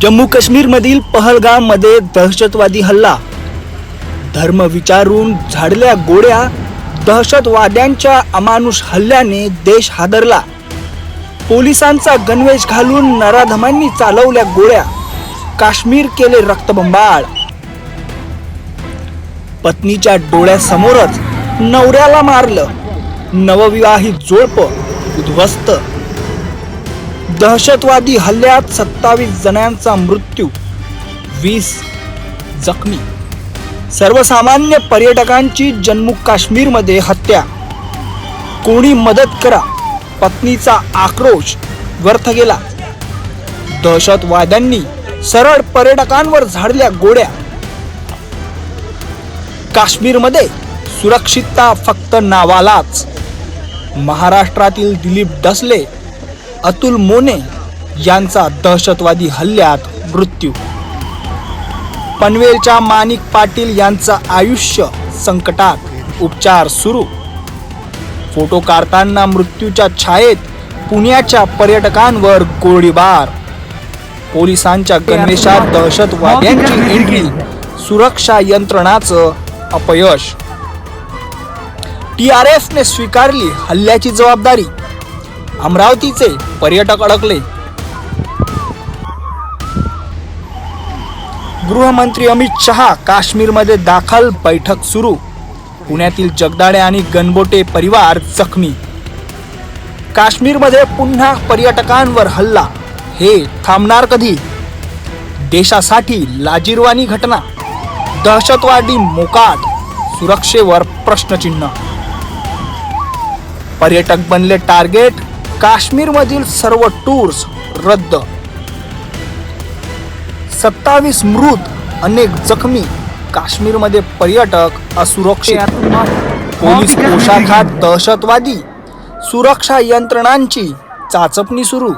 जम्मू काश्मीर मधील पहलगाम मध्ये दहशतवादी हल्ला. धर्म विचारून झाडल्या गोळ्या. दहशतवाद्यांच्या अमानुष हल्ल्याने देश हादरला. पोलिसांचा गणवेश घालून नराधमांनी चालवल्या गोळ्या. काश्मीर केले रक्तबंबाळ. पत्नीच्या डोळ्यासमोरच नवऱ्याला मारलं. नवविवाहित जोडपं उद्ध्वस्त. दहशतवादी हल्ल्यात 27 जणांचा मृत्यू, 20 जखमी. सर्वसामान्य पर्यटकांची जम्मू काश्मीर मध्ये हत्या. कोणी मदत करा. पत्नीचा आक्रोश व्यर्थ गेला. दहशतवाद्यांनी सरळ पर्यटकांवर झाडल्या गोळ्या. काश्मीरमध्ये सुरक्षितता फक्त नावालाच. महाराष्ट्रातील दिलीप डसले, अतुल मोने यांचा दहशतवादी हल्ल्यात मृत्यू. पनवेलच्या माणिक पाटील यांचं आयुष्य संकटात, उपचार सुरू. फोटो काढताना मृत्यूच्या छायेत. पुण्याच्या पर्यटकांवर गोळीबार. पोलिसांच्या गणवेशात दहशतवाद्यांची एंट्री. सुरक्षा यंत्रणाचं अपयश. TRF ने स्वीकारली हल्ल्याची जबाबदारी. अमरावतीचे पर्यटक अडकले. गृहमंत्री अमित शहा काश्मीरमध्ये दाखल, बैठक सुरू. पुण्यातील जगदाळे आणि गणबोटे परिवार जखमी. काश्मीरमध्ये पुन्हा पर्यटकांवर हल्ला. हे थांबणार कधी? देशासाठी लाजिरवाणी घटना. दहशतवादी मोकाट. सुरक्षेवर प्रश्नचिन्ह. पर्यटक बनले टार्गेट. काश्मीरमधील सर्व टूर्स रद्द. 27 मृत, अनेक जखमी. काश्मीरमध्ये पर्यटक असुरक्षित. पोलीस पोशाखात दहशतवादी. सुरक्षा यंत्रणांची चाचपणी सुरू.